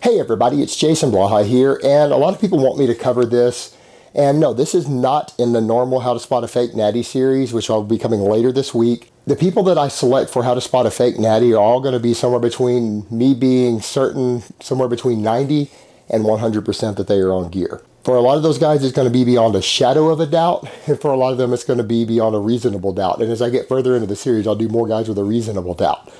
Hey everybody, it's Jason Blaha here, and a lot of people want me to cover this. And no, this is not in the normal How to Spot a Fake Natty series, which will be coming later this week. The people that I select for How to Spot a Fake Natty are all going to be somewhere between me being certain, somewhere between 90 and 100% that they are on gear. For a lot of those guys, it's going to be beyond a shadow of a doubt, and for a lot of them, it's going to be beyond a reasonable doubt. And as I get further into the series, I'll do more guys with a reasonable doubt,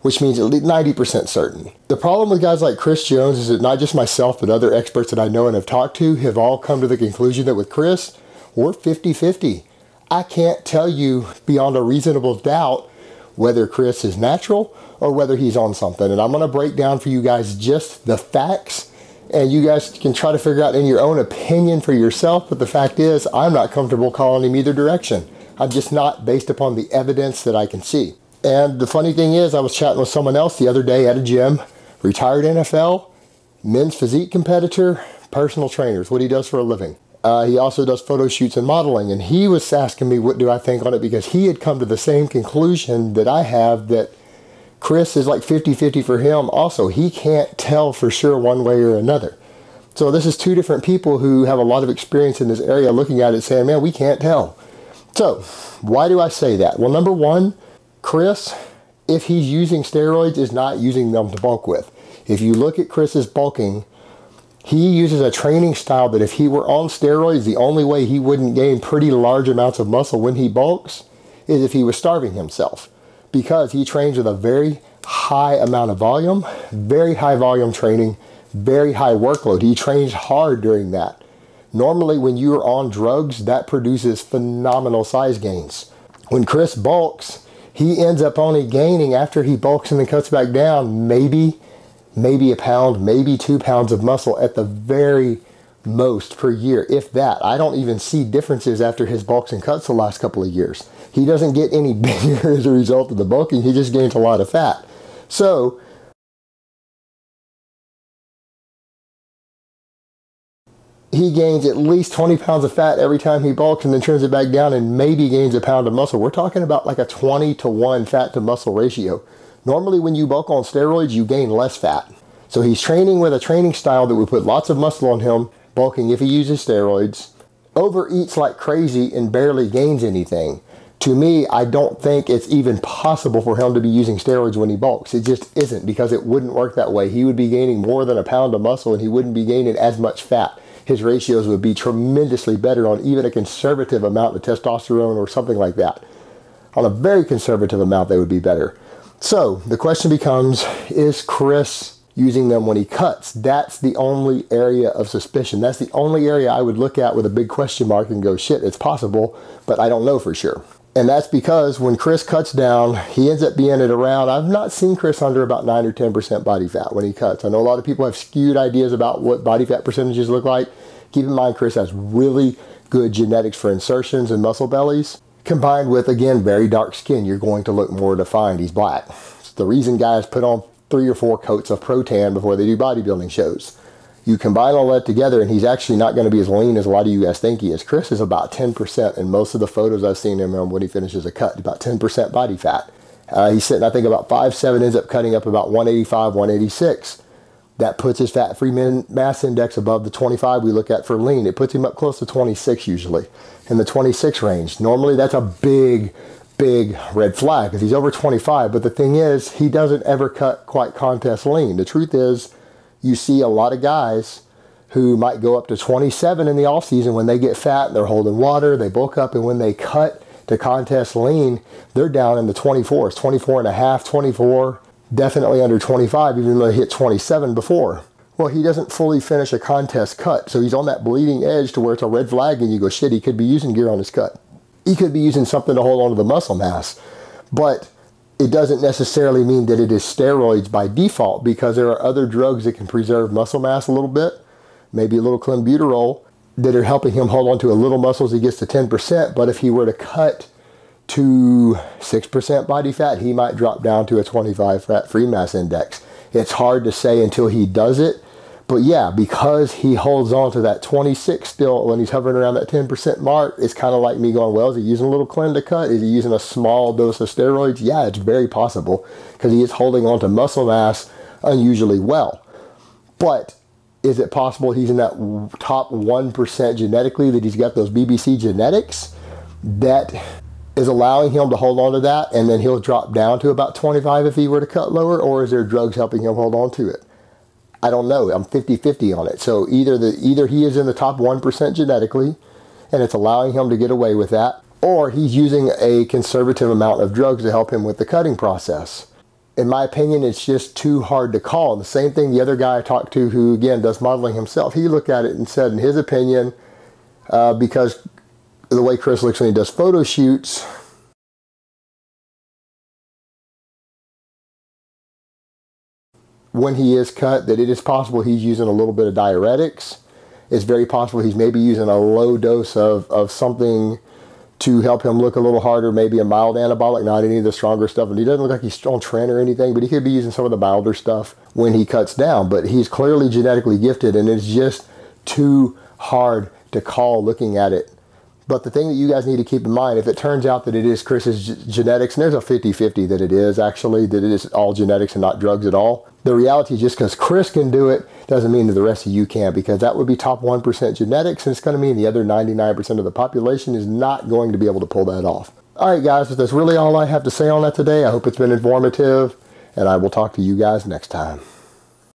which means at least 90% certain. The problem with guys like Chris Jones is that not just myself, but other experts that I know and have talked to have all come to the conclusion that with Chris, we're 50-50. I can't tell you beyond a reasonable doubt whether Chris is natural or whether he's on something. And I'm gonna break down for you guys just the facts, and you guys can try to figure out in your own opinion for yourself, but the fact is, I'm not comfortable calling him either direction. I'm just not, based upon the evidence that I can see. And the funny thing is, I was chatting with someone else the other day at a gym, retired NFL, men's physique competitor, personal trainers, what he does for a living. He also does photo shoots and modeling, and he was asking me what do I think on it, because he had come to the same conclusion that I have, that Chris is like 50-50 for him. Also, he can't tell for sure one way or another. So this is two different people who have a lot of experience in this area looking at it saying, man, we can't tell. So why do I say that? Well, number one, Chris, if he's using steroids, is not using them to bulk with. If you look at Chris's bulking, he uses a training style that if he were on steroids, the only way he wouldn't gain pretty large amounts of muscle when he bulks is if he was starving himself, because he trains with a very high amount of volume, very high volume training, very high workload. He trains hard during that. Normally, when you're on drugs, that produces phenomenal size gains. When Chris bulks, he ends up only gaining, after he bulks and then cuts back down, maybe a pound, maybe 2 pounds of muscle at the very most per year, if that. I don't even see differences after his bulks and cuts the last couple of years. He doesn't get any bigger as a result of the bulking. He just gains a lot of fat. So he gains at least 20 pounds of fat every time he bulks and then trims it back down and maybe gains a pound of muscle. We're talking about like a 20-to-1 fat to muscle ratio. Normally when you bulk on steroids, you gain less fat. So he's training with a training style that would put lots of muscle on him, bulking if he uses steroids, overeats like crazy and barely gains anything. To me, I don't think it's even possible for him to be using steroids when he bulks. It just isn't, because it wouldn't work that way. He would be gaining more than a pound of muscle and he wouldn't be gaining as much fat. His ratios would be tremendously better on even a conservative amount of testosterone or something like that. On a very conservative amount, they would be better. So the question becomes, is Chris using them when he cuts? That's the only area of suspicion. That's the only area I would look at with a big question mark and go, shit, it's possible, but I don't know for sure. And that's because when Chris cuts down, he ends up being at around, I've not seen Chris under about 9 or 10% body fat when he cuts. I know a lot of people have skewed ideas about what body fat percentages look like. Keep in mind, Chris has really good genetics for insertions and muscle bellies, combined with, again, very dark skin. You're going to look more defined. He's black. It's the reason guys put on 3 or 4 coats of Pro-Tan before they do bodybuilding shows. You combine all that together, and he's actually not going to be as lean as a lot of you guys think he is. Chris is about 10% in most of the photos I've seen him when he finishes a cut, about 10% body fat. He's sitting, I think, about 5'7", ends up cutting up about 185, 186. That puts his fat-free mass index above the 25 we look at for lean. It puts him up close to 26 usually, in the 26 range. Normally, that's a big red flag because he's over 25. But the thing is, he doesn't ever cut quite contest lean. The truth is, you see a lot of guys who might go up to 27 in the off season when they get fat, they're holding water, they bulk up, and when they cut to contest lean, they're down in the 24s, 24 and a half, 24, definitely under 25, even though they hit 27 before. Well, he doesn't fully finish a contest cut, so he's on that bleeding edge to where it's a red flag, and you go, shit, he could be using gear on his cut. He could be using something to hold on to the muscle mass, but it doesn't necessarily mean that it is steroids by default, because there are other drugs that can preserve muscle mass a little bit, maybe a little clenbuterol, that are helping him hold on to a little muscle as he gets to 10%, but if he were to cut to 6% body fat, he might drop down to a 25 fat-free mass index. It's hard to say until he does it, but yeah, because he holds on to that 26 still when he's hovering around that 10% mark, it's kind of like me going, well, is he using a little clen to cut? Is he using a small dose of steroids? Yeah, it's very possible, because he is holding on to muscle mass unusually well. But is it possible he's in that top 1% genetically, that he's got those BBC genetics that is allowing him to hold on to that, and then he'll drop down to about 25 if he were to cut lower? Or is there drugs helping him hold on to it? I don't know. I'm 50-50 on it. So either he is in the top 1% genetically and it's allowing him to get away with that, or he's using a conservative amount of drugs to help him with the cutting process. In my opinion, it's just too hard to call. And the same thing the other guy I talked to, who again does modeling himself, he looked at it and said, in his opinion, because the way Chris looks when he does photo shoots, when he is cut, that it is possible he's using a little bit of diuretics. It's very possible he's maybe using a low dose of something to help him look a little harder, maybe a mild anabolic, not any of the stronger stuff. And he doesn't look like he's on tren or anything, but he could be using some of the milder stuff when he cuts down. But he's clearly genetically gifted, and it's just too hard to call looking at it. But the thing that you guys need to keep in mind, if it turns out that it is Chris's genetics, and there's a 50-50 that it is actually, that it is all genetics and not drugs at all. The reality is, just because Chris can do it doesn't mean that the rest of you can, because that would be top 1% genetics, and it's going to mean the other 99% of the population is not going to be able to pull that off. All right, guys, that's really all I have to say on that today. I hope it's been informative, and I will talk to you guys next time.